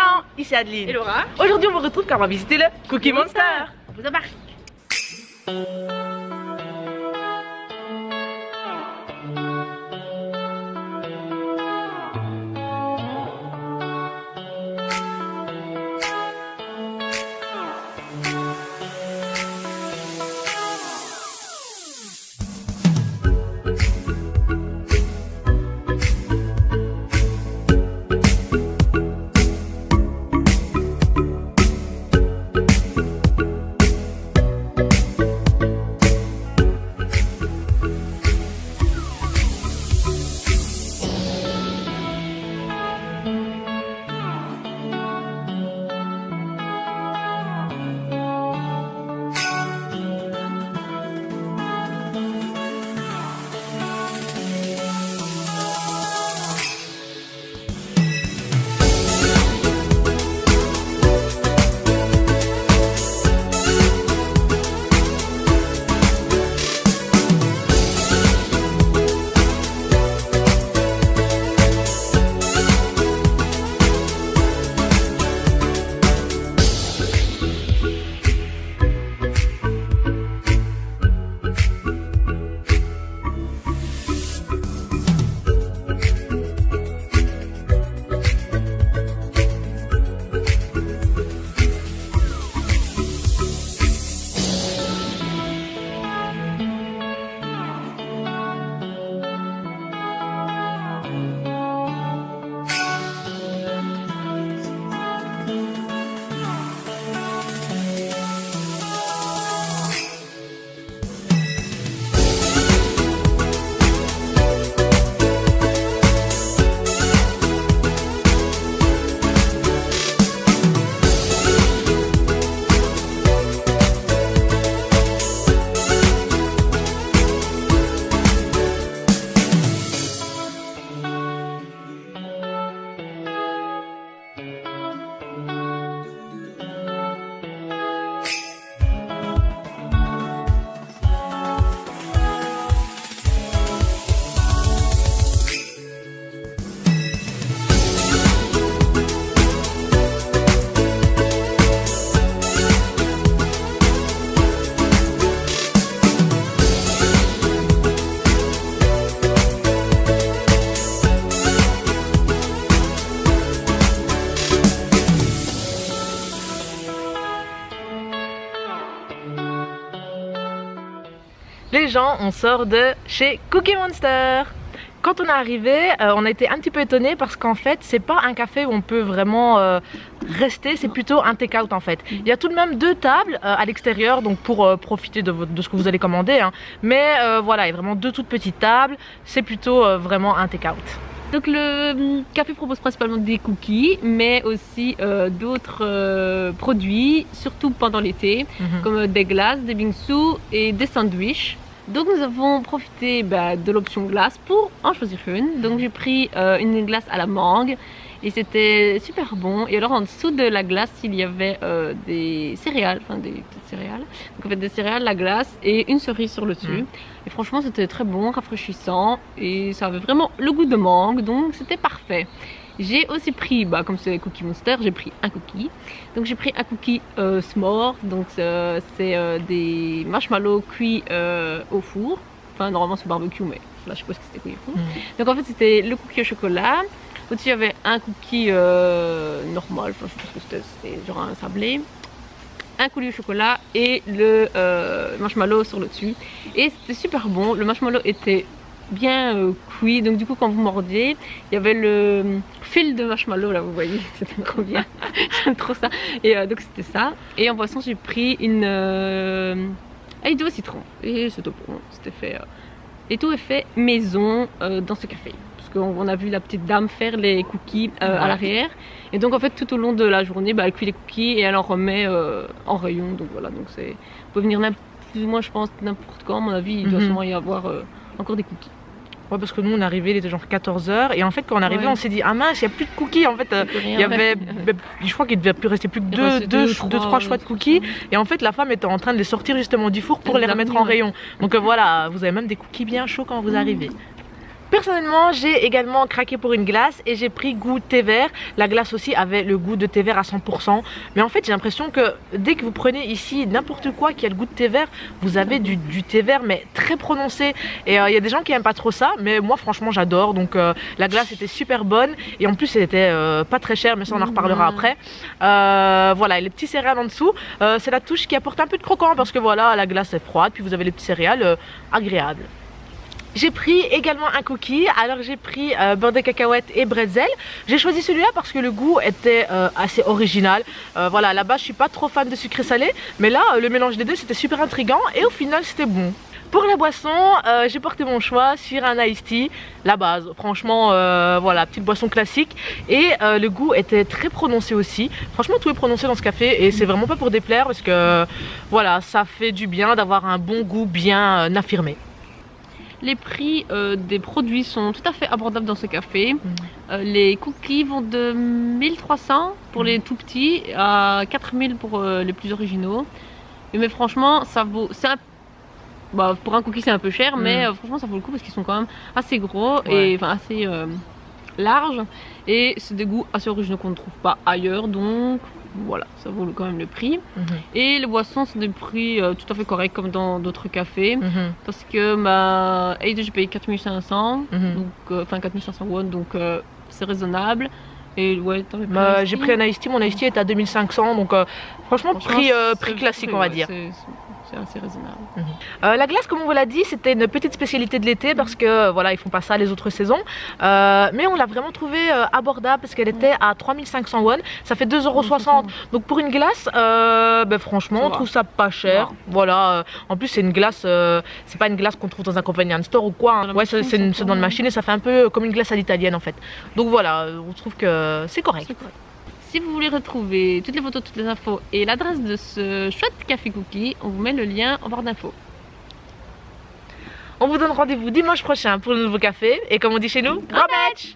Ciao, ici Adeline. Et Laura. Aujourd'hui on vous retrouve car on va visiter le Cookie Monster. On vous embarque. Les gens, on sort de chez Cookie Monster. Quand on est arrivé, on a été un petit peu étonnés parce qu'en fait, c'est pas un café où on peut vraiment rester, c'est plutôt un take-out en fait. Il y a tout de même deux tables à l'extérieur, donc pour profiter de ce que vous allez commander. Hein. Mais voilà, il y a vraiment deux toutes petites tables, c'est plutôt vraiment un take-out. Donc le café propose principalement des cookies, mais aussi d'autres produits, surtout pendant l'été, comme des glaces, des bingsus et des sandwichs. Donc nous avons profité de l'option glace pour en choisir une. Donc j'ai pris une glace à la mangue et c'était super bon. Et alors en dessous de la glace il y avait des céréales, enfin des petites céréales. Donc en fait des céréales, la glace et une cerise sur le dessus. Et franchement c'était très bon, rafraîchissant et ça avait vraiment le goût de mangue, donc c'était parfait. J'ai aussi pris, comme c'est Cookie Monster, j'ai pris un cookie. Donc j'ai pris un cookie s'more, donc c'est des marshmallows cuits au four. Enfin normalement c'est barbecue, mais là je suppose que c'était cuit au four. Donc en fait c'était le cookie au chocolat. Au-dessus il y avait un cookie normal, enfin je pense que c'était genre un sablé. Un coulis au chocolat et le marshmallow sur le dessus. Et c'était super bon, le marshmallow était bien cuit, donc du coup quand vous mordiez il y avait le fil de marshmallow là, vous voyez, c'était trop bien. J'aime trop ça. Et donc c'était ça. Et en boisson j'ai pris une idée au citron et c'était bon, c'était fait et tout est fait maison dans ce café parce qu'on a vu la petite dame faire les cookies à l'arrière, et donc en fait tout au long de la journée elle cuit les cookies et elle en remet en rayon, donc voilà, donc c'est, vous pouvez venir plus ou moins je pense n'importe quand, à mon avis il doit sûrement y avoir encore des cookies. Ouais, parce que nous on est arrivé, il était genre 14 h et en fait quand on est arrivé on s'est dit ah mince, il n'y a plus de cookies en fait. Il y avait, je crois qu'il devait plus rester plus que deux, trois choix de cookies, et en fait la femme était en train de les sortir justement du four pour les remettre en rayon. Donc voilà, vous avez même des cookies bien chauds quand vous arrivez. Personnellement, j'ai également craqué pour une glace et j'ai pris goût thé vert. La glace aussi avait le goût de thé vert à 100%. Mais en fait, j'ai l'impression que dès que vous prenez ici n'importe quoi qui a le goût de thé vert, vous avez du thé vert mais très prononcé. Et il y a des gens qui aiment pas trop ça, mais moi franchement j'adore. Donc la glace était super bonne et en plus elle était pas très chère, mais ça on en reparlera après. Voilà, et les petits céréales en dessous, c'est la touche qui apporte un peu de croquant parce que voilà, la glace est froide, puis vous avez les petits céréales agréables. J'ai pris également un cookie, alors j'ai pris beurre de cacahuète et bretzel. J'ai choisi celui-là parce que le goût était assez original. Voilà, à la base je suis pas trop fan de sucré salé, mais là le mélange des deux c'était super intriguant et au final c'était bon. Pour la boisson, j'ai porté mon choix sur un iced tea, la base, franchement voilà, petite boisson classique et le goût était très prononcé aussi. Franchement tout est prononcé dans ce café et c'est vraiment pas pour déplaire parce que voilà, ça fait du bien d'avoir un bon goût bien affirmé. Les prix des produits sont tout à fait abordables dans ce café. Les cookies vont de 1300 pour les tout petits à 4000 pour les plus originaux. Mais franchement, ça vaut... Bah, pour un cookie c'est un peu cher, mais franchement ça vaut le coup parce qu'ils sont quand même assez gros et enfin assez larges. Et c'est des goûts assez originaux qu'on ne trouve pas ailleurs, donc voilà, ça vaut quand même le prix. Et les boissons sont des prix tout à fait corrects comme dans d'autres cafés, parce que ma j'ai payé 4500, donc enfin 4500 won, donc c'est raisonnable. Et ouais, j'ai pris un iced tea, mon iced tea est à 2500, donc franchement prix classique on va dire. C'est assez raisonnable. La glace, comme on vous l'a dit, c'était une petite spécialité de l'été parce que voilà, ils font pas ça les autres saisons. Mais on l'a vraiment trouvé abordable parce qu'elle était à 3500 won, ça fait 2,60 €. Donc pour une glace, ben, franchement, on trouve ça pas cher. Voilà, en plus c'est une glace, c'est pas une glace qu'on trouve dans un convenience store ou quoi. Hein. Ouais, c'est dans une machine et ça fait un peu comme une glace à l'italienne en fait. Donc voilà, on trouve que c'est correct. Si vous voulez retrouver toutes les photos, toutes les infos et l'adresse de ce chouette café cookie, on vous met le lien en barre d'infos. On vous donne rendez-vous dimanche prochain pour le nouveau café et comme on dit chez nous, grand match!